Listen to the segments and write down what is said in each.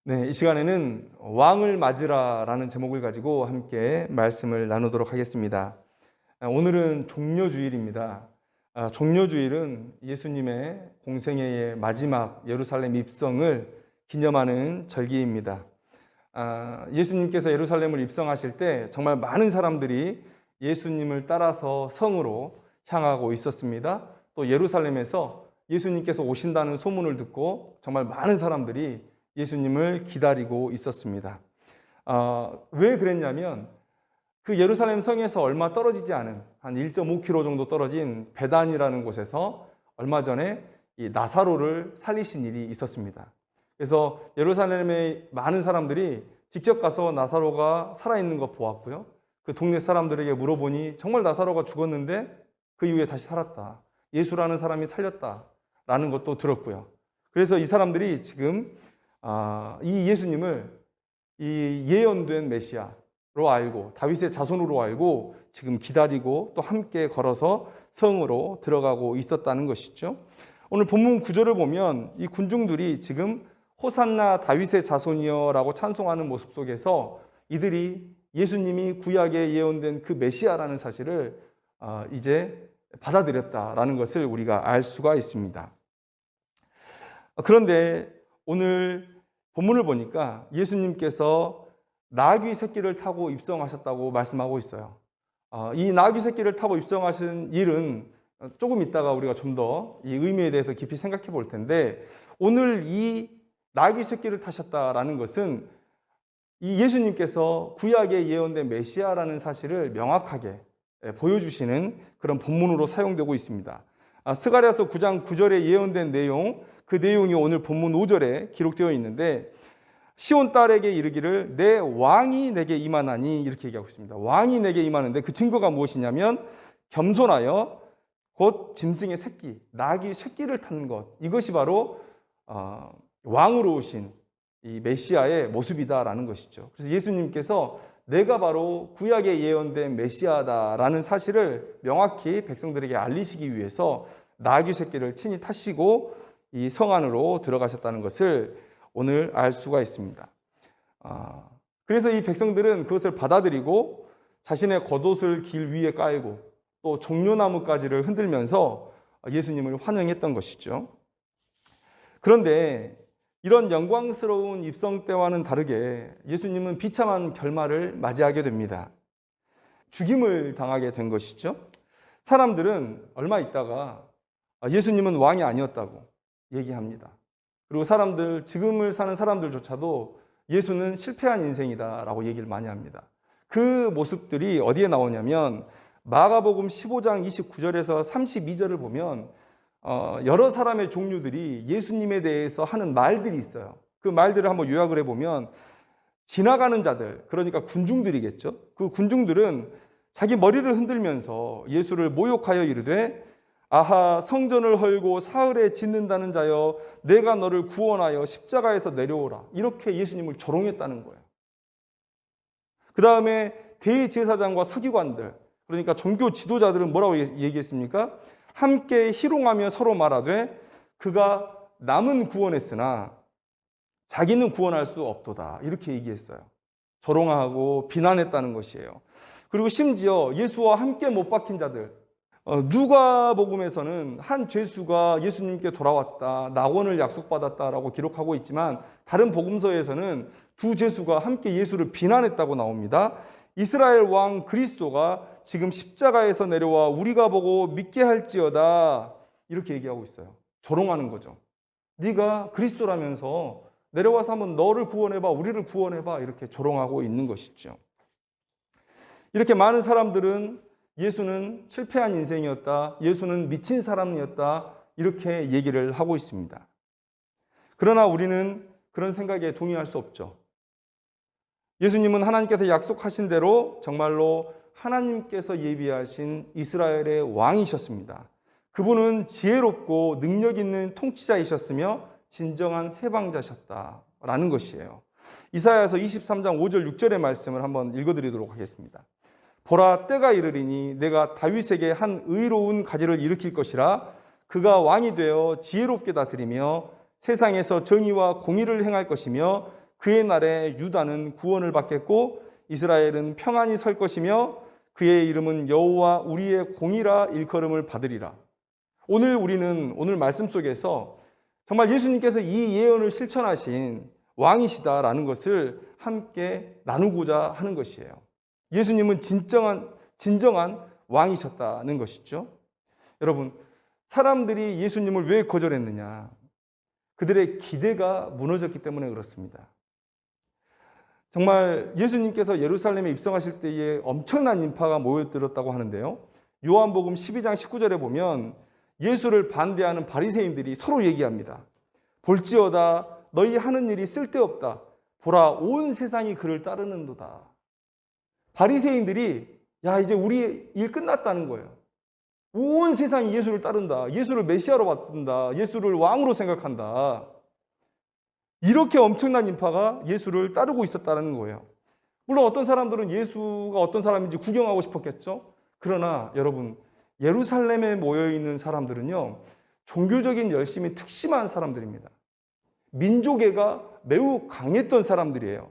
네, 이 시간에는 왕을 맞으라라는 제목을 가지고 함께 말씀을 나누도록 하겠습니다. 오늘은 종려주일입니다. 종려주일은 예수님의 공생애의 마지막 예루살렘 입성을 기념하는 절기입니다. 예수님께서 예루살렘을 입성하실 때 정말 많은 사람들이 예수님을 따라서 성으로 향하고 있었습니다. 또 예루살렘에서 예수님께서 오신다는 소문을 듣고 정말 많은 사람들이 예수님을 기다리고 있었습니다. 왜 그랬냐면 그 예루살렘 성에서 얼마 떨어지지 않은 한 1.5km 정도 떨어진 베단이라는 곳에서 얼마 전에 이 나사로를 살리신 일이 있었습니다. 그래서 예루살렘의 많은 사람들이 직접 가서 나사로가 살아있는 거 보았고요. 그 동네 사람들에게 물어보니 정말 나사로가 죽었는데 그 이후에 다시 살았다. 예수라는 사람이 살렸다라는 것도 들었고요. 그래서 이 사람들이 지금 이 예수님을 이 예언된 메시아로 알고 다윗의 자손으로 알고 지금 기다리고 또 함께 걸어서 성으로 들어가고 있었다는 것이죠. 오늘 본문 구절을 보면 이 군중들이 지금 호산나 다윗의 자손이여 라고 찬송하는 모습 속에서 이들이 예수님이 구약에 예언된 그 메시아라는 사실을 이제 받아들였다라는 것을 우리가 알 수가 있습니다. 그런데 오늘 본문을 보니까 예수님께서 나귀 새끼를 타고 입성하셨다고 말씀하고 있어요. 이 나귀 새끼를 타고 입성하신 일은 조금 있다가 우리가 좀 더 이 의미에 대해서 깊이 생각해 볼 텐데, 오늘 이 나귀 새끼를 타셨다라는 것은 이 예수님께서 구약에 예언된 메시아라는 사실을 명확하게 보여주시는 그런 본문으로 사용되고 있습니다. 스가랴서 9장 9절에 예언된 내용, 그 내용이 오늘 본문 5절에 기록되어 있는데, 시온 딸에게 이르기를 내 왕이 내게 임하나니, 이렇게 얘기하고 있습니다. 왕이 내게 임하는데 그 증거가 무엇이냐면 겸손하여 곧 짐승의 새끼, 나귀 새끼를 타는 것, 이것이 바로 왕으로 오신 이 메시아의 모습이다라는 것이죠. 그래서 예수님께서 내가 바로 구약에 예언된 메시아다라는 사실을 명확히 백성들에게 알리시기 위해서 나귀 새끼를 친히 타시고 이 성 안으로 들어가셨다는 것을 오늘 알 수가 있습니다. 그래서 이 백성들은 그것을 받아들이고 자신의 겉옷을 길 위에 깔고 또 종려나무가지를 흔들면서 예수님을 환영했던 것이죠. 그런데 이런 영광스러운 입성 때와는 다르게 예수님은 비참한 결말을 맞이하게 됩니다. 죽임을 당하게 된 것이죠. 사람들은 얼마 있다가 예수님은 왕이 아니었다고 얘기합니다. 그리고 지금을 사는 사람들조차도 예수는 실패한 인생이다라고 얘기를 많이 합니다. 그 모습들이 어디에 나오냐면 마가복음 15장 29절에서 32절을 보면 여러 사람의 종류들이 예수님에 대해서 하는 말들이 있어요. 그 말들을 한번 요약을 해보면 지나가는 자들, 그러니까 군중들이겠죠. 그 군중들은 자기 머리를 흔들면서 예수를 모욕하여 이르되 아하, 성전을 헐고 사흘에 짓는다는 자여, 내가 너를 구원하여 십자가에서 내려오라, 이렇게 예수님을 조롱했다는 거예요. 그 다음에 대제사장과 서기관들, 그러니까 종교 지도자들은 뭐라고 얘기했습니까? 함께 희롱하며 서로 말하되 그가 남은 구원했으나 자기는 구원할 수 없도다, 이렇게 얘기했어요. 조롱하고 비난했다는 것이에요. 그리고 심지어 예수와 함께 못 박힌 자들, 누가복음에서는 한 죄수가 예수님께 돌아왔다, 낙원을 약속받았다라고 기록하고 있지만 다른 복음서에서는 두 죄수가 함께 예수를 비난했다고 나옵니다. 이스라엘 왕 그리스도가 지금 십자가에서 내려와 우리가 보고 믿게 할지어다, 이렇게 얘기하고 있어요. 조롱하는 거죠. 네가 그리스도라면서 내려와서 한번 너를 구원해봐, 우리를 구원해봐, 이렇게 조롱하고 있는 것이죠. 이렇게 많은 사람들은 예수는 실패한 인생이었다, 예수는 미친 사람이었다, 이렇게 얘기를 하고 있습니다. 그러나 우리는 그런 생각에 동의할 수 없죠. 예수님은 하나님께서 약속하신 대로 정말로 하나님께서 예비하신 이스라엘의 왕이셨습니다. 그분은 지혜롭고 능력 있는 통치자이셨으며 진정한 해방자셨다라는 것이에요. 이사야서 23장 5절 6절의 말씀을 한번 읽어드리도록 하겠습니다. 보라, 때가 이르리니 내가 다윗에게 한 의로운 가지를 일으킬 것이라. 그가 왕이 되어 지혜롭게 다스리며 세상에서 정의와 공의를 행할 것이며 그의 날에 유다는 구원을 받겠고 이스라엘은 평안히 설 것이며 그의 이름은 여호와 우리의 공이라 일컬음을 받으리라. 오늘 말씀 속에서 정말 예수님께서 이 예언을 실천하신 왕이시다라는 것을 함께 나누고자 하는 것이에요. 예수님은 진정한 왕이셨다는 것이죠. 여러분, 사람들이 예수님을 왜 거절했느냐? 그들의 기대가 무너졌기 때문에 그렇습니다. 정말 예수님께서 예루살렘에 입성하실 때에 엄청난 인파가 모여들었다고 하는데요. 요한복음 12장 19절에 보면 예수를 반대하는 바리새인들이 서로 얘기합니다. 볼지어다 너희 하는 일이 쓸데없다. 보라 온 세상이 그를 따르는도다. 바리새인들이 이제 우리 일 끝났다는 거예요. 온 세상이 예수를 따른다. 예수를 메시아로 받는다. 예수를 왕으로 생각한다. 이렇게 엄청난 인파가 예수를 따르고 있었다는 거예요. 물론 어떤 사람들은 예수가 어떤 사람인지 구경하고 싶었겠죠. 그러나 여러분, 예루살렘에 모여있는 사람들은요, 종교적인 열심이 특심한 사람들입니다. 민족애가 매우 강했던 사람들이에요.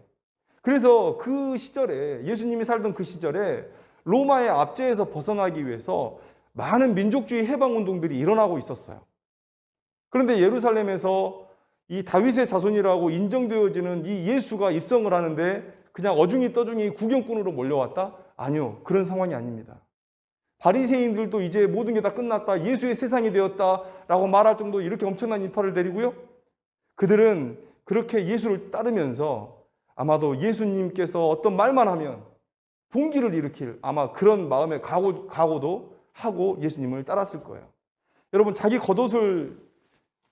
그래서 그 시절에, 예수님이 살던 그 시절에 로마의 압제에서 벗어나기 위해서 많은 민족주의 해방운동들이 일어나고 있었어요. 그런데 예루살렘에서 이 다윗의 자손이라고 인정되어지는 이 예수가 입성을 하는데 그냥 어중이 떠중이 구경꾼으로 몰려왔다? 아니요, 그런 상황이 아닙니다. 바리새인들도 이제 모든 게 다 끝났다, 예수의 세상이 되었다라고 말할 정도로 이렇게 엄청난 인파를 데리고요. 그들은 그렇게 예수를 따르면서 아마도 예수님께서 어떤 말만 하면 봉기를 일으킬 아마 그런 마음의 각오도 하고 예수님을 따랐을 거예요. 여러분, 자기 겉옷을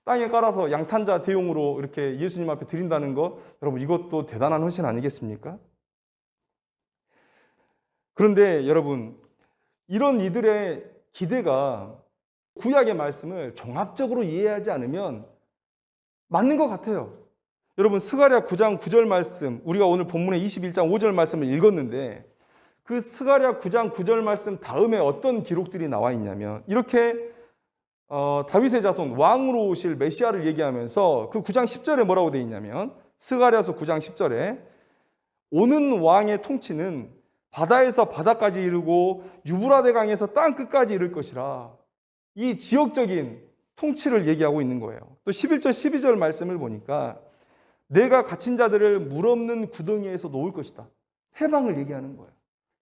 땅에 깔아서 양탄자 대용으로 이렇게 예수님 앞에 드린다는 거, 여러분 이것도 대단한 헌신 아니겠습니까? 그런데 여러분, 이런 이들의 기대가 구약의 말씀을 종합적으로 이해하지 않으면 맞는 것 같아요. 여러분, 스가랴 9장 9절 말씀, 우리가 오늘 본문의 21장 5절 말씀을 읽었는데 그 스가랴 9장 9절 말씀 다음에 어떤 기록들이 나와 있냐면 이렇게 다윗의 자손 왕으로 오실 메시아를 얘기하면서 그 9장 10절에 뭐라고 되어 있냐면 스가랴서 9장 10절에 오는 왕의 통치는 바다에서 바다까지 이르고 유브라데 강에서 땅 끝까지 이를 것이라. 이 지역적인 통치를 얘기하고 있는 거예요. 또 11절 12절 말씀을 보니까 내가 갇힌 자들을 물 없는 구덩이에서 놓을 것이다. 해방을 얘기하는 거예요.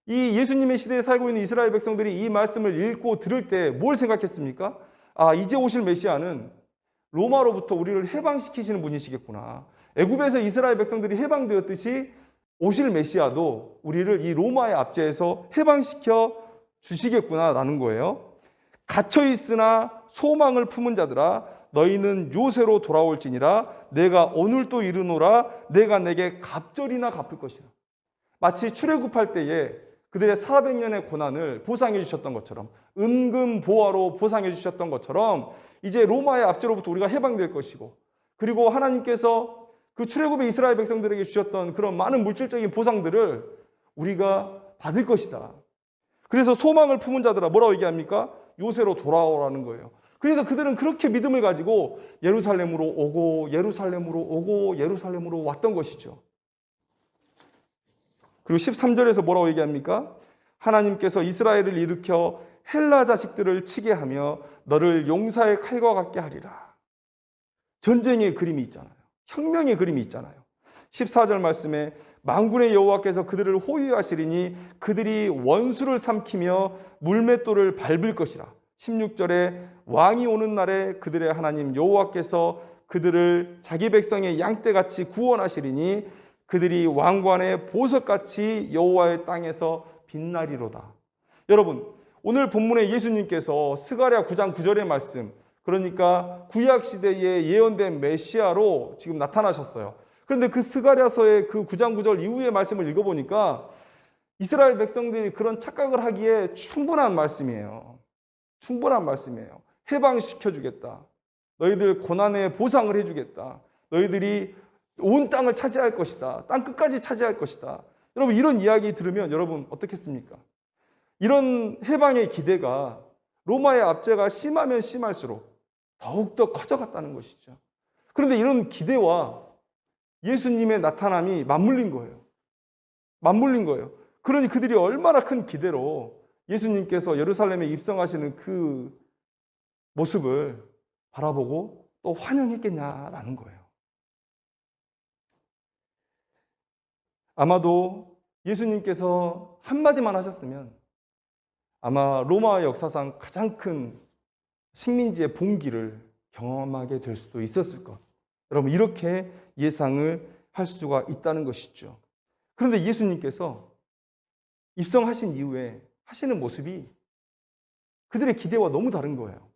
이 예수님의 시대에 살고 있는 이스라엘 백성들이 이 말씀을 읽고 들을 때 뭘 생각했습니까? 이제 오실 메시아는 로마로부터 우리를 해방시키시는 분이시겠구나. 애굽에서 이스라엘 백성들이 해방되었듯이 오실 메시아도 우리를 이 로마의 압제에서 해방시켜 주시겠구나라는 거예요. 갇혀 있으나 소망을 품은 자들아 너희는 요새로 돌아올지니라. 내가 오늘도 이르노라. 내가 내게 갑절이나 갚을 것이라. 마치 출애굽할 때에 그들의 400년의 고난을 보상해 주셨던 것처럼, 은금보화로 보상해 주셨던 것처럼 이제 로마의 압제로부터 우리가 해방될 것이고, 그리고 하나님께서 그 출애굽의 이스라엘 백성들에게 주셨던 그런 많은 물질적인 보상들을 우리가 받을 것이다. 그래서 소망을 품은 자들아 뭐라고 얘기합니까? 요새로 돌아오라는 거예요. 그래서 그들은 그렇게 믿음을 가지고 예루살렘으로 오고 예루살렘으로 오고 예루살렘으로 왔던 것이죠. 그리고 13절에서 뭐라고 얘기합니까? 하나님께서 이스라엘을 일으켜 헬라 자식들을 치게 하며 너를 용사의 칼과 같게 하리라. 전쟁의 그림이 있잖아요. 혁명의 그림이 있잖아요. 14절 말씀에 만군의 여호와께서 그들을 호위하시리니 그들이 원수를 삼키며 물맷돌을 밟을 것이라. 16절에 왕이 오는 날에 그들의 하나님 여호와께서 그들을 자기 백성의 양떼같이 구원하시리니 그들이 왕관의 보석같이 여호와의 땅에서 빛나리로다. 여러분, 오늘 본문에 예수님께서 스가랴 9장 9절의 말씀, 그러니까 구약시대에 예언된 메시아로 지금 나타나셨어요. 그런데 그 스가랴서의 그 9장 9절 이후의 말씀을 읽어보니까 이스라엘 백성들이 그런 착각을 하기에 충분한 말씀이에요. 충분한 말씀이에요. 해방시켜주겠다. 너희들 고난의 보상을 해주겠다. 너희들이 온 땅을 차지할 것이다. 땅 끝까지 차지할 것이다. 여러분, 이런 이야기 들으면 여러분 어떻겠습니까? 이런 해방의 기대가 로마의 압제가 심하면 심할수록 더욱더 커져갔다는 것이죠. 그런데 이런 기대와 예수님의 나타남이 맞물린 거예요. 맞물린 거예요. 그러니 그들이 얼마나 큰 기대로 예수님께서 예루살렘에 입성하시는 그 모습을 바라보고 또 환영했겠냐라는 거예요. 아마도 예수님께서 한마디만 하셨으면 아마 로마 역사상 가장 큰 식민지의 봉기를 경험하게 될 수도 있었을 것. 여러분, 이렇게 예상을 할 수가 있다는 것이죠. 그런데 예수님께서 입성하신 이후에 하시는 모습이 그들의 기대와 너무 다른 거예요.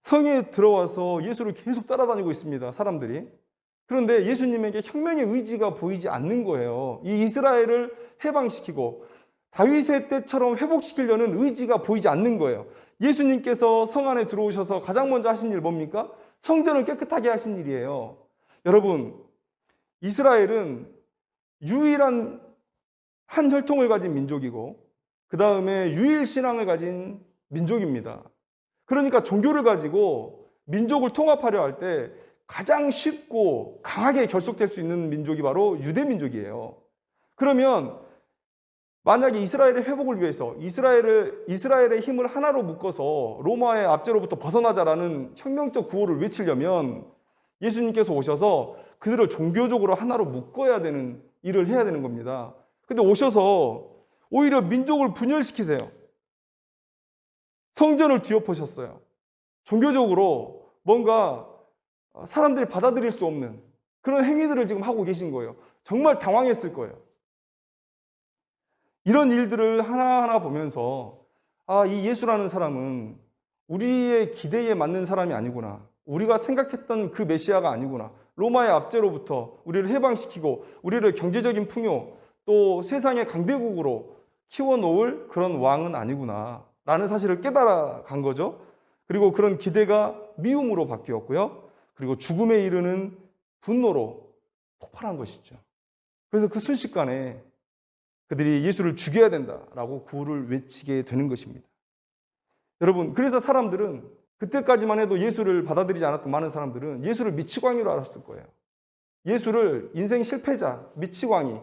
성에 들어와서 예수를 계속 따라다니고 있습니다, 사람들이. 그런데 예수님에게 혁명의 의지가 보이지 않는 거예요. 이 이스라엘을 해방시키고 다윗의 때처럼 회복시키려는 의지가 보이지 않는 거예요. 예수님께서 성 안에 들어오셔서 가장 먼저 하신 일 뭡니까? 성전을 깨끗하게 하신 일이에요. 여러분, 이스라엘은 유일한 한 혈통을 가진 민족이고 그 다음에 유일 신앙을 가진 민족입니다. 그러니까 종교를 가지고 민족을 통합하려 할 때 가장 쉽고 강하게 결속될 수 있는 민족이 바로 유대 민족이에요. 그러면 만약에 이스라엘의 회복을 위해서 이스라엘의 힘을 하나로 묶어서 로마의 압제로부터 벗어나자라는 혁명적 구호를 외치려면 예수님께서 오셔서 그들을 종교적으로 하나로 묶어야 되는 일을 해야 되는 겁니다. 근데 오셔서 오히려 민족을 분열시키세요. 성전을 뒤엎으셨어요. 종교적으로 뭔가 사람들이 받아들일 수 없는 그런 행위들을 지금 하고 계신 거예요. 정말 당황했을 거예요. 이런 일들을 하나하나 보면서 이 예수라는 사람은 우리의 기대에 맞는 사람이 아니구나. 우리가 생각했던 그 메시아가 아니구나. 로마의 압제로부터 우리를 해방시키고 우리를 경제적인 풍요 또 세상의 강대국으로 키워놓을 그런 왕은 아니구나 라는 사실을 깨달아간 거죠. 그리고 그런 기대가 미움으로 바뀌었고요. 그리고 죽음에 이르는 분노로 폭발한 것이죠. 그래서 그 순식간에 그들이 예수를 죽여야 된다라고 구호를 외치게 되는 것입니다. 여러분, 그래서 사람들은 그때까지만 해도 예수를 받아들이지 않았던 많은 사람들은 예수를 미치광이로 알았을 거예요. 예수를 인생 실패자, 미치광이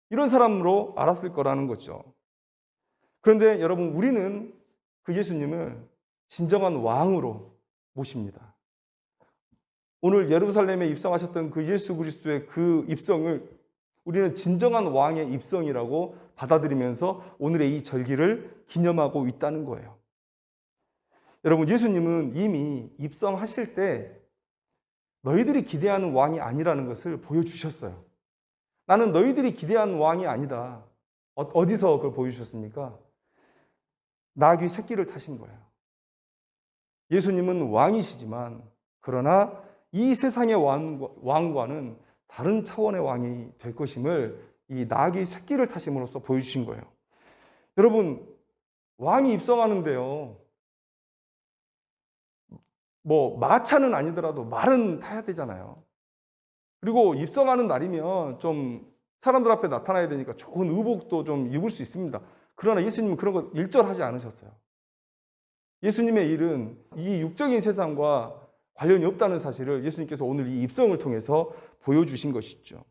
이런 사람으로 알았을 거라는 거죠. 그런데 여러분, 우리는 그 예수님을 진정한 왕으로 모십니다. 오늘 예루살렘에 입성하셨던 그 예수 그리스도의 그 입성을 우리는 진정한 왕의 입성이라고 받아들이면서 오늘의 이 절기를 기념하고 있다는 거예요. 여러분, 예수님은 이미 입성하실 때 너희들이 기대하는 왕이 아니라는 것을 보여주셨어요. 나는 너희들이 기대하는 왕이 아니다. 어디서 그걸 보여주셨습니까? 나귀 새끼를 타신 거예요. 예수님은 왕이시지만 그러나 이 세상의 왕과는 다른 차원의 왕이 될 것임을 이 나귀 새끼를 타심으로써 보여주신 거예요. 여러분, 왕이 입성하는데요. 마차는 아니더라도 말은 타야 되잖아요. 그리고 입성하는 날이면 좀 사람들 앞에 나타나야 되니까 좋은 의복도 좀 입을 수 있습니다. 그러나 예수님은 그런 거 일절하지 않으셨어요. 예수님의 일은 이 육적인 세상과 관련이 없다는 사실을 예수님께서 오늘 이 입성을 통해서 보여주신 것이죠.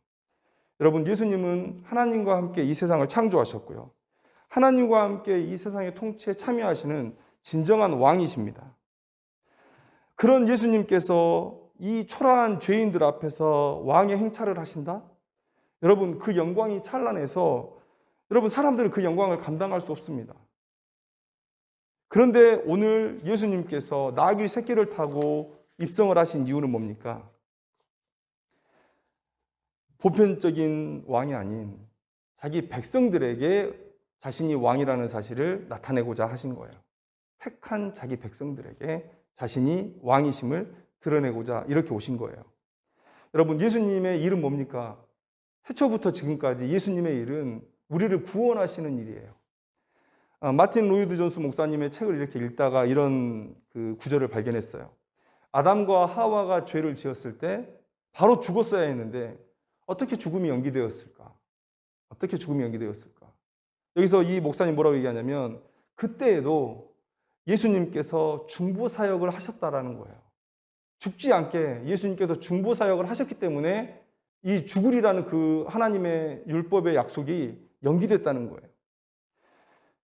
여러분, 예수님은 하나님과 함께 이 세상을 창조하셨고요. 하나님과 함께 이 세상의 통치에 참여하시는 진정한 왕이십니다. 그런 예수님께서 이 초라한 죄인들 앞에서 왕의 행차를 하신다? 여러분, 그 영광이 찬란해서 여러분, 사람들은 그 영광을 감당할 수 없습니다. 그런데 오늘 예수님께서 나귀 새끼를 타고 입성을 하신 이유는 뭡니까? 보편적인 왕이 아닌 자기 백성들에게 자신이 왕이라는 사실을 나타내고자 하신 거예요. 택한 자기 백성들에게 자신이 왕이심을 드러내고자 이렇게 오신 거예요. 여러분, 예수님의 일은 뭡니까? 태초부터 지금까지 예수님의 일은 우리를 구원하시는 일이에요. 마틴 로이드 존스 목사님의 책을 이렇게 읽다가 이런 그 구절을 발견했어요. 아담과 하와가 죄를 지었을 때 바로 죽었어야 했는데 어떻게 죽음이 연기되었을까? 어떻게 죽음이 연기되었을까? 여기서 이 목사님 뭐라고 얘기하냐면 그때에도 예수님께서 중보사역을 하셨다라는 거예요. 죽지 않게 예수님께서 중보 사역을 하셨기 때문에 이 죽으리라는 그 하나님의 율법의 약속이 연기됐다는 거예요.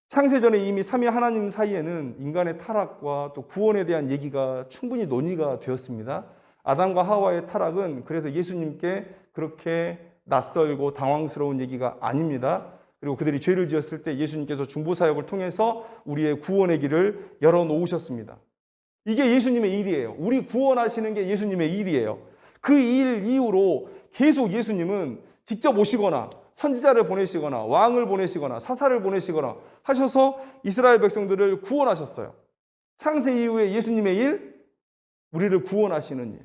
창세전에 이미 삼위 하나님 사이에는 인간의 타락과 또 구원에 대한 얘기가 충분히 논의가 되었습니다. 아담과 하와의 타락은 그래서 예수님께 그렇게 낯설고 당황스러운 얘기가 아닙니다. 그리고 그들이 죄를 지었을 때 예수님께서 중보사역을 통해서 우리의 구원의 길을 열어놓으셨습니다. 이게 예수님의 일이에요. 우리 구원하시는 게 예수님의 일이에요. 그 일 이후로 계속 예수님은 직접 오시거나 선지자를 보내시거나 왕을 보내시거나 사사를 보내시거나 하셔서 이스라엘 백성들을 구원하셨어요. 창세 이후에 예수님의 일, 우리를 구원하시는 일.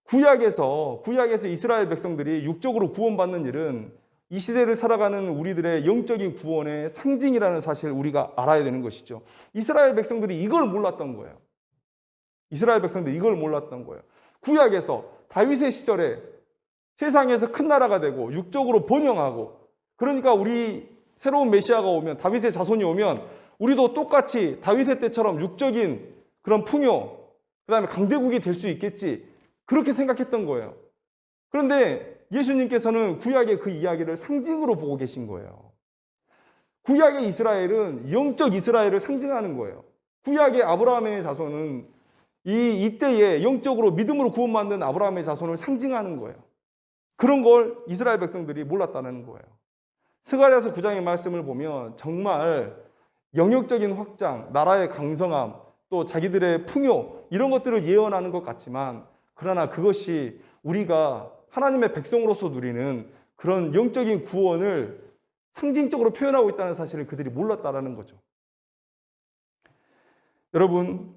구약에서 이스라엘 백성들이 육적으로 구원받는 일은 이 시대를 살아가는 우리들의 영적인 구원의 상징이라는 사실을 우리가 알아야 되는 것이죠. 이스라엘 백성들이 이걸 몰랐던 거예요. 구약에서 다윗의 시절에 세상에서 큰 나라가 되고 육적으로 번영하고, 그러니까 우리 새로운 메시아가 오면, 다윗의 자손이 오면 우리도 똑같이 다윗의 때처럼 육적인 그런 풍요, 그 다음에 강대국이 될 수 있겠지, 그렇게 생각했던 거예요. 그런데 예수님께서는 구약의 그 이야기를 상징으로 보고 계신 거예요. 구약의 이스라엘은 영적 이스라엘을 상징하는 거예요. 구약의 아브라함의 자손은 이때에 영적으로 믿음으로 구원받는 아브라함의 자손을 상징하는 거예요. 그런 걸 이스라엘 백성들이 몰랐다는 거예요. 스가랴서 9장의 말씀을 보면 정말 영역적인 확장, 나라의 강성함, 또 자기들의 풍요, 이런 것들을 예언하는 것 같지만, 그러나 그것이 우리가 하나님의 백성으로서 누리는 그런 영적인 구원을 상징적으로 표현하고 있다는 사실을 그들이 몰랐다라는 거죠. 여러분,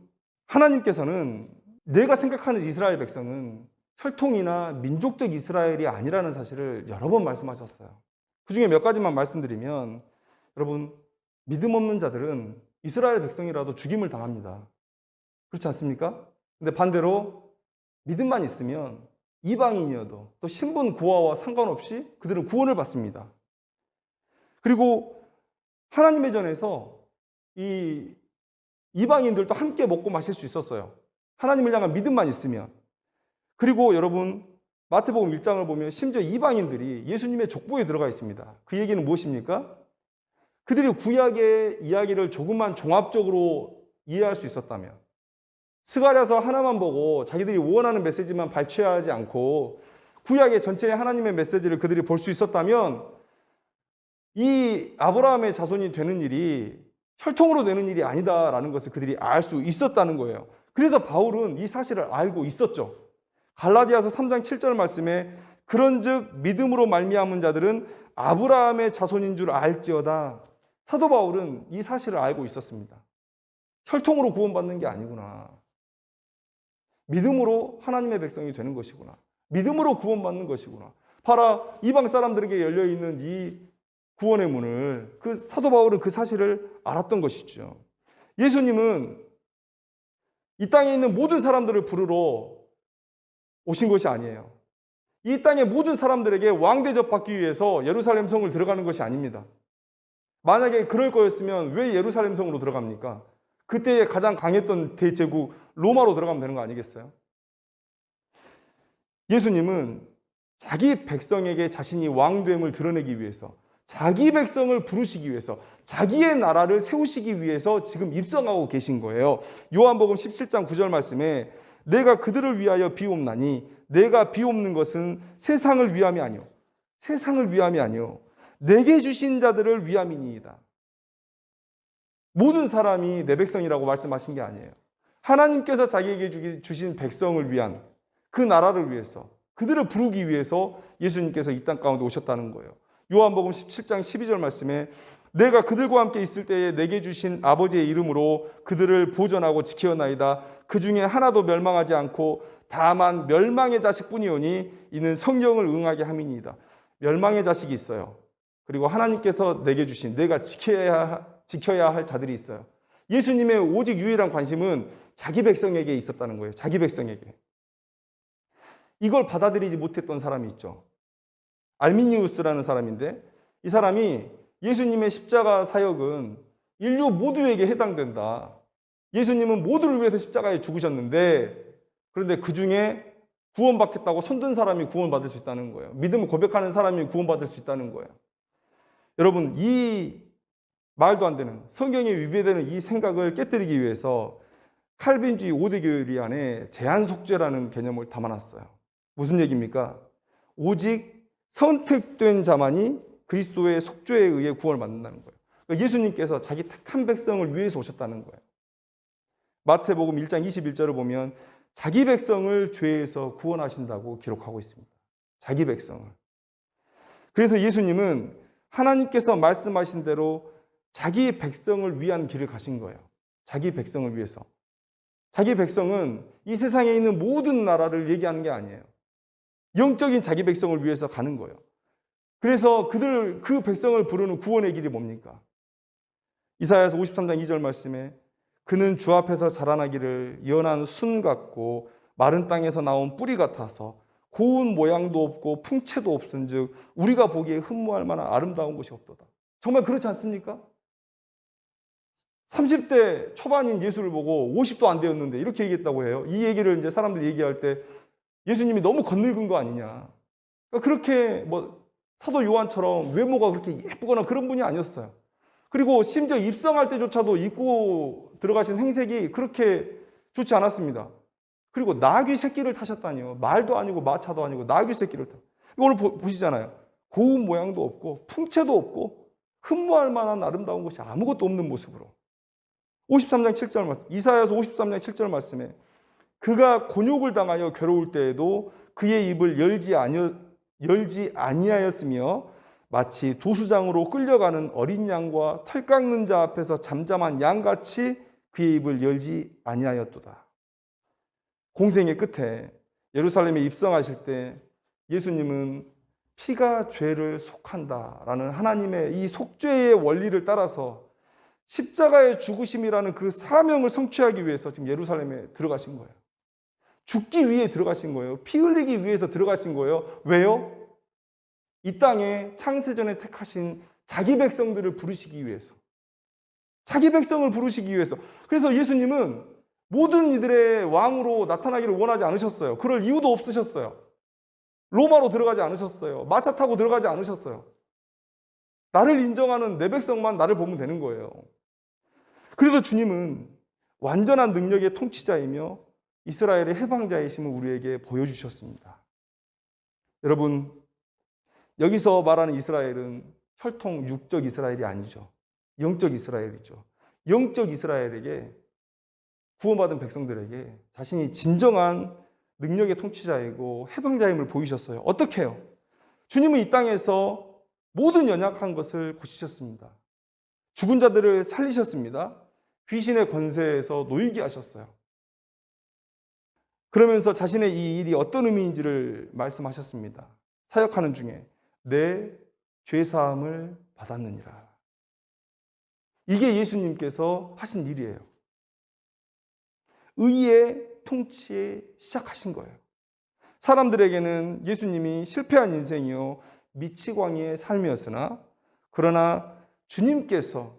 하나님께서는 내가 생각하는 이스라엘 백성은 혈통이나 민족적 이스라엘이 아니라는 사실을 여러 번 말씀하셨어요. 그 중에 몇 가지만 말씀드리면, 여러분, 믿음 없는 자들은 이스라엘 백성이라도 죽임을 당합니다. 그렇지 않습니까? 근데 반대로 믿음만 있으면 이방인이어도 또 신분 고하와 상관없이 그들은 구원을 받습니다. 그리고 하나님의 전에서 이 이방인들도 함께 먹고 마실 수 있었어요. 하나님을 향한 믿음만 있으면. 그리고 여러분, 마태복음 1장을 보면 심지어 이방인들이 예수님의 족보에 들어가 있습니다. 그 얘기는 무엇입니까? 그들이 구약의 이야기를 조금만 종합적으로 이해할 수 있었다면, 스가랴서 하나만 보고 자기들이 원하는 메시지만 발췌하지 않고 구약의 전체의 하나님의 메시지를 그들이 볼 수 있었다면, 이 아브라함의 자손이 되는 일이 혈통으로 되는 일이 아니다라는 것을 그들이 알 수 있었다는 거예요. 그래서 바울은 이 사실을 알고 있었죠. 갈라디아서 3장 7절 말씀에 그런즉 믿음으로 말미암은 자들은 아브라함의 자손인 줄 알지어다. 사도 바울은 이 사실을 알고 있었습니다. 혈통으로 구원받는 게 아니구나. 믿음으로 하나님의 백성이 되는 것이구나. 믿음으로 구원받는 것이구나. 봐라, 이방 사람들에게 열려있는 이 구원의 문을, 사도 바울은 그 사실을 알았던 것이죠. 예수님은 이 땅에 있는 모든 사람들을 부르러 오신 것이 아니에요. 이 땅의 모든 사람들에게 왕 대접받기 위해서 예루살렘 성을 들어가는 것이 아닙니다. 만약에 그럴 거였으면 왜 예루살렘 성으로 들어갑니까? 그때에 가장 강했던 대제국 로마로 들어가면 되는 거 아니겠어요? 예수님은 자기 백성에게 자신이 왕됨을 드러내기 위해서, 자기 백성을 부르시기 위해서, 자기의 나라를 세우시기 위해서 지금 입성하고 계신 거예요. 요한복음 17장 9절 말씀에 내가 그들을 위하여 비옵나니 내가 비옵는 것은 세상을 위함이 아니요 내게 주신 자들을 위함이니이다. 모든 사람이 내 백성이라고 말씀하신 게 아니에요. 하나님께서 자기에게 주신 백성을 위한 그 나라를 위해서, 그들을 부르기 위해서 예수님께서 이 땅 가운데 오셨다는 거예요. 요한복음 17장 12절 말씀에 내가 그들과 함께 있을 때에 내게 주신 아버지의 이름으로 그들을 보존하고 지키었나이다. 그 중에 하나도 멸망하지 않고 다만 멸망의 자식뿐이오니 이는 성령을 응하게 함이니이다. 멸망의 자식이 있어요. 그리고 하나님께서 내게 주신, 내가 지켜야 할 자들이 있어요. 예수님의 오직 유일한 관심은 자기 백성에게 있었다는 거예요. 자기 백성에게. 이걸 받아들이지 못했던 사람이 있죠. 알미니우스라는 사람인데, 이 사람이 예수님의 십자가 사역은 인류 모두에게 해당된다. 예수님은 모두를 위해서 십자가에 죽으셨는데 그런데 그 중에 구원받겠다고 손든 사람이 구원받을 수 있다는 거예요. 믿음을 고백하는 사람이 구원받을 수 있다는 거예요. 여러분, 이 말도 안 되는, 성경에 위배되는 이 생각을 깨뜨리기 위해서 칼빈주의 5대 교리 안에 제한 속죄라는 개념을 담아놨어요. 무슨 얘기입니까? 오직 선택된 자만이 그리스도의 속죄에 의해 구원을 받는다는 거예요. 그러니까 예수님께서 자기 택한 백성을 위해서 오셨다는 거예요. 마태복음 1장 21절을 보면 자기 백성을 죄에서 구원하신다고 기록하고 있습니다. 자기 백성을. 그래서 예수님은 하나님께서 말씀하신 대로 자기 백성을 위한 길을 가신 거예요. 자기 백성을 위해서. 자기 백성은 이 세상에 있는 모든 나라를 얘기하는 게 아니에요. 영적인 자기 백성을 위해서 가는 거예요. 그래서 그 백성을 부르는 구원의 길이 뭡니까? 이사야서 53장 2절 말씀에 그는 주 앞에서 자라나기를 연한 순 같고 마른 땅에서 나온 뿌리 같아서 고운 모양도 없고 풍채도 없은즉 우리가 보기에 흠모할 만한 아름다운 것이 없도다. 정말 그렇지 않습니까? 30대 초반인 예수를 보고 50도 안 되었는데 이렇게 얘기했다고 해요. 이 얘기를 이제 사람들이 얘기할 때 예수님이 너무 겉늙은 거 아니냐. 그러니까 그렇게 사도 요한처럼 외모가 그렇게 예쁘거나 그런 분이 아니었어요. 그리고 심지어 입성할 때조차도 입고 들어가신 행색이 그렇게 좋지 않았습니다. 그리고 나귀 새끼를 타셨다니요. 말도 아니고 마차도 아니고 나귀 새끼를 타. 이걸 보시잖아요. 고운 모양도 없고 풍채도 없고 흠모할 만한 아름다운 것이 아무것도 없는 모습으로. 53장 7절 말씀, 이사야서 53장 7절 말씀에 그가 곤욕을 당하여 괴로울 때에도 그의 입을 열지 아니하였으며 마치 도수장으로 끌려가는 어린 양과 털 깎는 자 앞에서 잠잠한 양같이 그의 입을 열지 아니하였도다. 공생의 끝에 예루살렘에 입성하실 때 예수님은 피가 죄를 속한다라는 하나님의 이 속죄의 원리를 따라서 십자가의 죽으심이라는 그 사명을 성취하기 위해서 지금 예루살렘에 들어가신 거예요. 죽기 위해 들어가신 거예요. 피 흘리기 위해서 들어가신 거예요. 왜요? 이 땅에 창세전에 택하신 자기 백성들을 부르시기 위해서. 자기 백성을 부르시기 위해서. 그래서 예수님은 모든 이들의 왕으로 나타나기를 원하지 않으셨어요. 그럴 이유도 없으셨어요. 로마로 들어가지 않으셨어요. 마차 타고 들어가지 않으셨어요. 나를 인정하는 내 백성만 나를 보면 되는 거예요. 그래서 주님은 완전한 능력의 통치자이며 이스라엘의 해방자이심을 우리에게 보여주셨습니다. 여러분, 여기서 말하는 이스라엘은 혈통 육적 이스라엘이 아니죠. 영적 이스라엘이죠. 영적 이스라엘에게 구원받은 백성들에게 자신이 진정한 능력의 통치자이고 해방자임을 보이셨어요. 어떻게 해요? 주님은 이 땅에서 모든 연약한 것을 고치셨습니다. 죽은 자들을 살리셨습니다. 귀신의 권세에서 놓이게 하셨어요. 그러면서 자신의 이 일이 어떤 의미인지를 말씀하셨습니다. 사역하는 중에 내 죄사함을 받았느니라. 이게 예수님께서 하신 일이에요. 의의 통치에 시작하신 거예요. 사람들에게는 예수님이 실패한 인생이요 미치광이의 삶이었으나 그러나 주님께서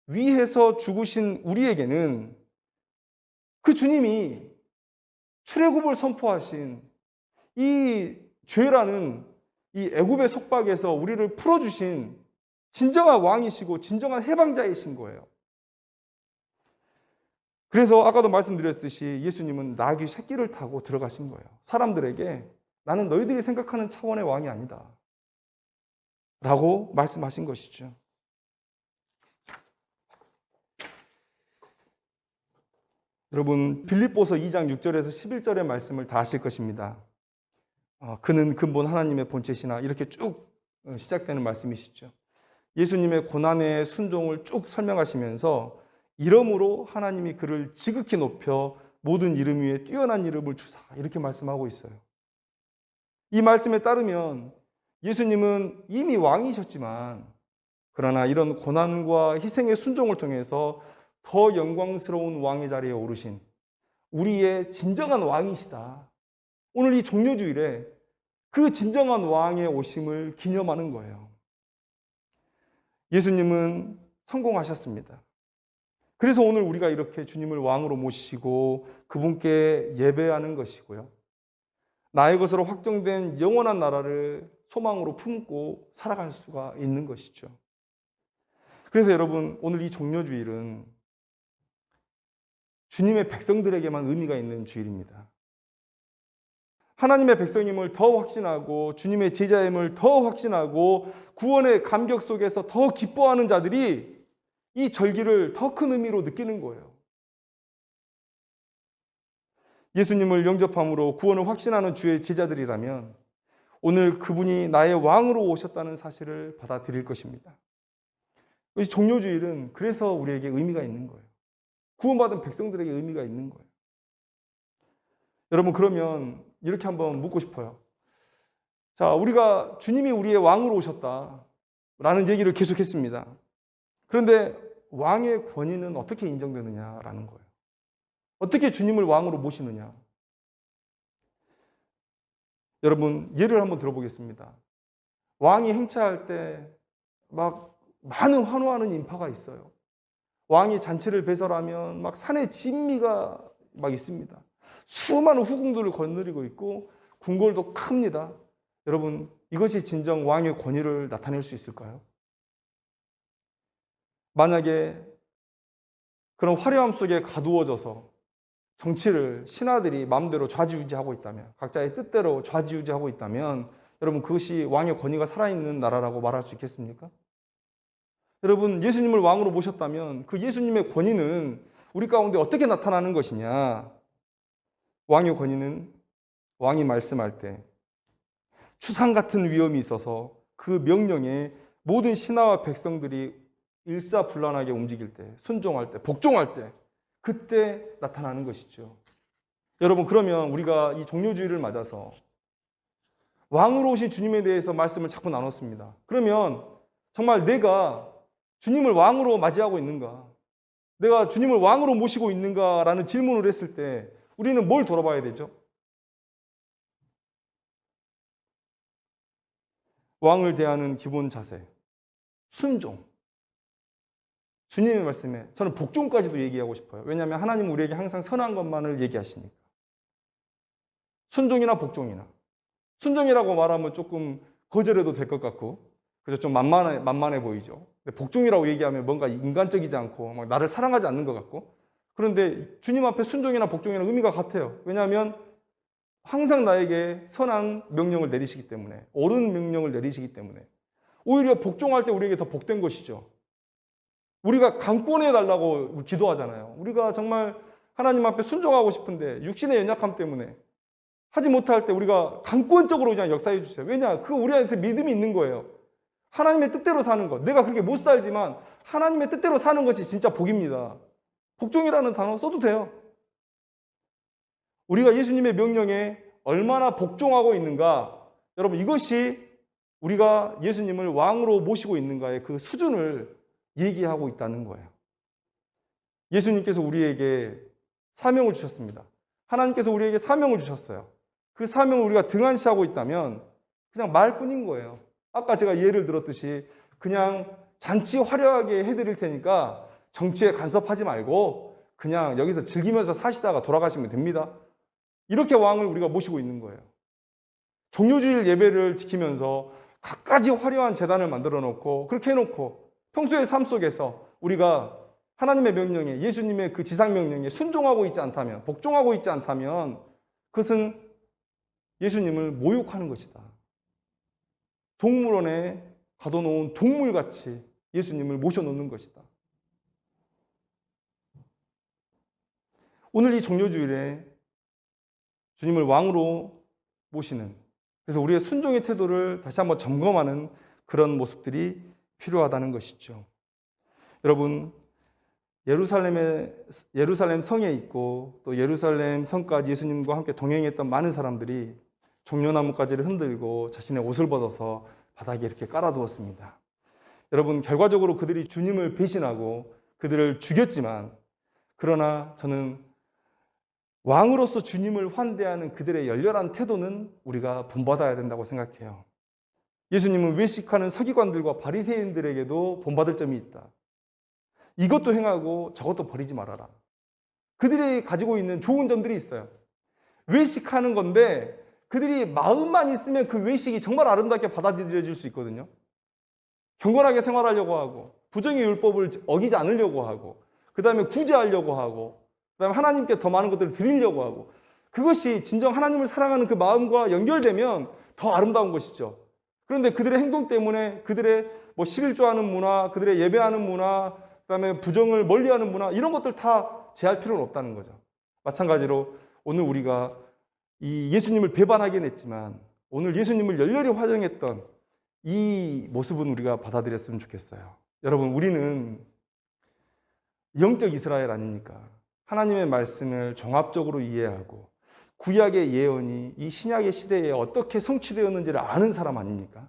위에서 죽으신 우리에게는 그 주님이 출애굽을 선포하신 이 죄라는 이 애굽의 속박에서 우리를 풀어주신 진정한 왕이시고 진정한 해방자이신 거예요. 그래서 아까도 말씀드렸듯이 예수님은 나귀 새끼를 타고 들어가신 거예요. 사람들에게 나는 너희들이 생각하는 차원의 왕이 아니다 라고 말씀하신 것이죠. 여러분, 빌립보서 2장 6절에서 11절의 말씀을 다 아실 것입니다. 그는 근본 하나님의 본체시나 이렇게 쭉 시작되는 말씀이시죠. 예수님의 고난의 순종을 쭉 설명하시면서 이러므로 하나님이 그를 지극히 높여 모든 이름 위에 뛰어난 이름을 주사 이렇게 말씀하고 있어요. 이 말씀에 따르면 예수님은 이미 왕이셨지만 그러나 이런 고난과 희생의 순종을 통해서 더 영광스러운 왕의 자리에 오르신 우리의 진정한 왕이시다. 오늘 이 종려주일에 그 진정한 왕의 오심을 기념하는 거예요. 예수님은 성공하셨습니다. 그래서 오늘 우리가 이렇게 주님을 왕으로 모시고 그분께 예배하는 것이고요. 나의 것으로 확정된 영원한 나라를 소망으로 품고 살아갈 수가 있는 것이죠. 그래서 여러분, 오늘 이 종려주일은 주님의 백성들에게만 의미가 있는 주일입니다. 하나님의 백성임을 더 확신하고 주님의 제자임을 더 확신하고 구원의 감격 속에서 더 기뻐하는 자들이 이 절기를 더 큰 의미로 느끼는 거예요. 예수님을 영접함으로 구원을 확신하는 주의 제자들이라면 오늘 그분이 나의 왕으로 오셨다는 사실을 받아들일 것입니다. 이 종려주일은 그래서 우리에게 의미가 있는 거예요. 구원받은 백성들에게 의미가 있는 거예요. 여러분, 그러면 이렇게 한번 묻고 싶어요. 자, 우리가 주님이 우리의 왕으로 오셨다라는 얘기를 계속했습니다. 그런데 왕의 권위는 어떻게 인정되느냐라는 거예요. 어떻게 주님을 왕으로 모시느냐. 여러분, 예를 한번 들어보겠습니다. 왕이 행차할 때 막 많은 환호하는 인파가 있어요. 왕이 잔치를 배설하면 막 산의 진미가 막 있습니다. 수많은 후궁들을 거느리고 있고 궁궐도 큽니다. 여러분, 이것이 진정 왕의 권위를 나타낼 수 있을까요? 만약에 그런 화려함 속에 가두어져서 정치를 신하들이 마음대로 좌지우지하고 있다면, 각자의 뜻대로 좌지우지하고 있다면 여러분, 그것이 왕의 권위가 살아있는 나라라고 말할 수 있겠습니까? 여러분, 예수님을 왕으로 모셨다면 그 예수님의 권위는 우리 가운데 어떻게 나타나는 것이냐? 왕의 권위는 왕이 말씀할 때 추상 같은 위엄이 있어서 그 명령에 모든 신하와 백성들이 일사불란하게 움직일 때, 순종할 때, 복종할 때, 그때 나타나는 것이죠. 여러분, 그러면 우리가 이 종려주일을 맞아서 왕으로 오신 주님에 대해서 말씀을 자꾸 나눴습니다. 그러면 정말 내가 주님을 왕으로 맞이하고 있는가? 내가 주님을 왕으로 모시고 있는가라는 질문을 했을 때 우리는 뭘 돌아봐야 되죠? 왕을 대하는 기본 자세, 순종. 주님의 말씀에 저는 복종까지도 얘기하고 싶어요. 왜냐하면 하나님은 우리에게 항상 선한 것만을 얘기하시니까. 순종이나 복종이나. 순종이라고 말하면 조금 거절해도 될 것 같고, 그래서 좀 만만해 보이죠. 근데 복종이라고 얘기하면 뭔가 인간적이지 않고 막 나를 사랑하지 않는 것 같고. 그런데 주님 앞에 순종이나 복종이나 의미가 같아요. 왜냐하면 항상 나에게 선한 명령을 내리시기 때문에, 옳은 명령을 내리시기 때문에 오히려 복종할 때 우리에게 더 복된 것이죠. 우리가 강권해 달라고 기도하잖아요. 우리가 정말 하나님 앞에 순종하고 싶은데 육신의 연약함 때문에 하지 못할 때 우리가 강권적으로 그냥 역사해 주세요. 왜냐? 그거 우리한테 믿음이 있는 거예요. 하나님의 뜻대로 사는 것. 내가 그렇게 못 살지만 하나님의 뜻대로 사는 것이 진짜 복입니다. 복종이라는 단어 써도 돼요. 우리가 예수님의 명령에 얼마나 복종하고 있는가. 여러분, 이것이 우리가 예수님을 왕으로 모시고 있는가의 그 수준을 얘기하고 있다는 거예요. 예수님께서 우리에게 사명을 주셨습니다. 하나님께서 우리에게 사명을 주셨어요. 그 사명을 우리가 등한시하고 있다면 그냥 말뿐인 거예요. 아까 제가 예를 들었듯이 그냥 잔치 화려하게 해드릴 테니까 정치에 간섭하지 말고 그냥 여기서 즐기면서 사시다가 돌아가시면 됩니다. 이렇게 왕을 우리가 모시고 있는 거예요. 종료주일 예배를 지키면서 갖가지 화려한 제단을 만들어 놓고 그렇게 해놓고 평소의 삶 속에서 우리가 하나님의 명령에, 예수님의 그 지상 명령에 순종하고 있지 않다면, 복종하고 있지 않다면 그것은 예수님을 모욕하는 것이다. 동물원에 가둬놓은 동물같이 예수님을 모셔놓는 것이다. 오늘 이 종료주일에 주님을 왕으로 모시는, 그래서 우리의 순종의 태도를 다시 한번 점검하는 그런 모습들이 필요하다는 것이죠. 여러분, 예루살렘 성에 있고 또 예루살렘 성까지 예수님과 함께 동행했던 많은 사람들이 종려나무가지를 흔들고 자신의 옷을 벗어서 바닥에 이렇게 깔아두었습니다. 여러분, 결과적으로 그들이 주님을 배신하고 그들을 죽였지만, 그러나 저는 왕으로서 주님을 환대하는 그들의 열렬한 태도는 우리가 본받아야 된다고 생각해요. 예수님은 외식하는 서기관들과 바리새인들에게도 본받을 점이 있다. 이것도 행하고 저것도 버리지 말아라. 그들이 가지고 있는 좋은 점들이 있어요. 외식하는 건데 그들이 마음만 있으면 그 외식이 정말 아름답게 받아들여질 수 있거든요. 경건하게 생활하려고 하고 부정의 율법을 어기지 않으려고 하고 그 다음에 구제하려고 하고 그 다음에 하나님께 더 많은 것들을 드리려고 하고 그것이 진정 하나님을 사랑하는 그 마음과 연결되면 더 아름다운 것이죠. 그런데 그들의 행동 때문에 그들의 뭐 11조하는 문화, 그들의 예배하는 문화, 그 다음에 부정을 멀리하는 문화 이런 것들 다 제할 필요는 없다는 거죠. 마찬가지로 오늘 우리가 이 예수님을 배반하긴 했지만 오늘 예수님을 열렬히 환영했던 이 모습은 우리가 받아들였으면 좋겠어요. 여러분, 우리는 영적 이스라엘 아닙니까? 하나님의 말씀을 종합적으로 이해하고 구약의 예언이 이 신약의 시대에 어떻게 성취되었는지를 아는 사람 아닙니까?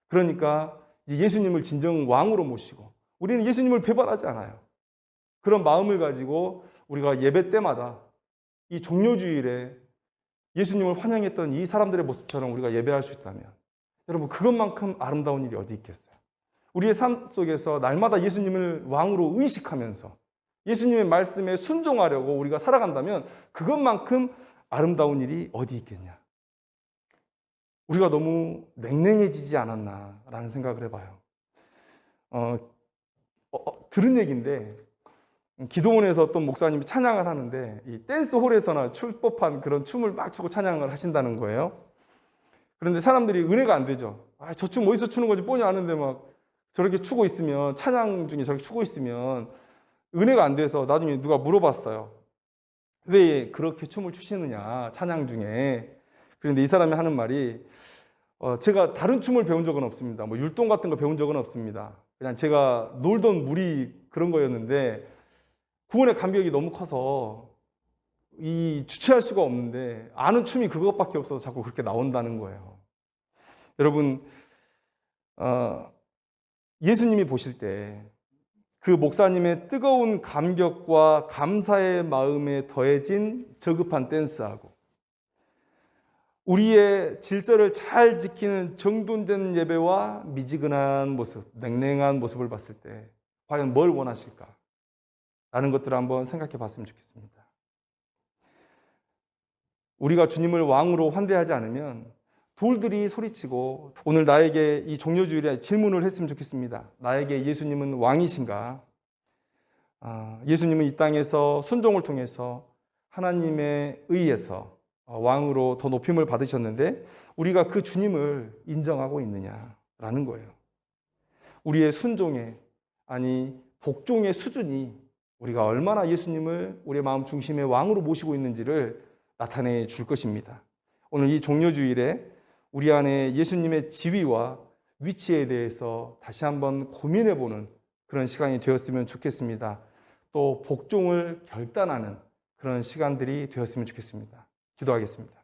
그러니까 예수님을 진정 왕으로 모시고 우리는 예수님을 배반하지 않아요. 그런 마음을 가지고 우리가 예배 때마다 이 종료주일에 예수님을 환영했던 이 사람들의 모습처럼 우리가 예배할 수 있다면 여러분, 그것만큼 아름다운 일이 어디 있겠어요? 우리의 삶 속에서 날마다 예수님을 왕으로 의식하면서 예수님의 말씀에 순종하려고 우리가 살아간다면 그것만큼 아름다운 일이 어디 있겠냐? 우리가 너무 냉랭해지지 않았나라는 생각을 해봐요. 들은 얘기인데 기도원에서 어떤 목사님이 찬양을 하는데 이 댄스홀에서나 출 법한 그런 춤을 막 추고 찬양을 하신다는 거예요. 그런데 사람들이 은혜가 안 되죠. 저 춤 어디서 추는 건지 뻔히 아는데 막 저렇게 추고 있으면, 찬양 중에 저렇게 추고 있으면 은혜가 안 돼서 나중에 누가 물어봤어요. 왜 그렇게 춤을 추시느냐, 찬양 중에. 그런데 이 사람이 하는 말이 제가 다른 춤을 배운 적은 없습니다. 뭐 율동 같은 거 배운 적은 없습니다. 그냥 제가 놀던 무리 그런 거였는데 구원의 감격이 너무 커서 이 주체할 수가 없는데 아는 춤이 그것밖에 없어서 자꾸 그렇게 나온다는 거예요. 여러분, 예수님이 보실 때 그 목사님의 뜨거운 감격과 감사의 마음에 더해진 저급한 댄스하고 우리의 질서를 잘 지키는 정돈된 예배와 미지근한 모습, 냉랭한 모습을 봤을 때 과연 뭘 원하실까? 라는 것들을 한번 생각해 봤으면 좋겠습니다. 우리가 주님을 왕으로 환대하지 않으면 돌들이 소리치고 오늘 나에게 이 종료주일에 질문을 했으면 좋겠습니다. 나에게 예수님은 왕이신가? 예수님은 이 땅에서 순종을 통해서 하나님의 의에서 왕으로 더 높임을 받으셨는데 우리가 그 주님을 인정하고 있느냐라는 거예요. 우리의 순종의, 아니 복종의 수준이 우리가 얼마나 예수님을 우리의 마음 중심의 왕으로 모시고 있는지를 나타내 줄 것입니다. 오늘 이 종료주일에 우리 안에 예수님의 지위와 위치에 대해서 다시 한번 고민해보는 그런 시간이 되었으면 좋겠습니다. 또 복종을 결단하는 그런 시간들이 되었으면 좋겠습니다. 기도하겠습니다.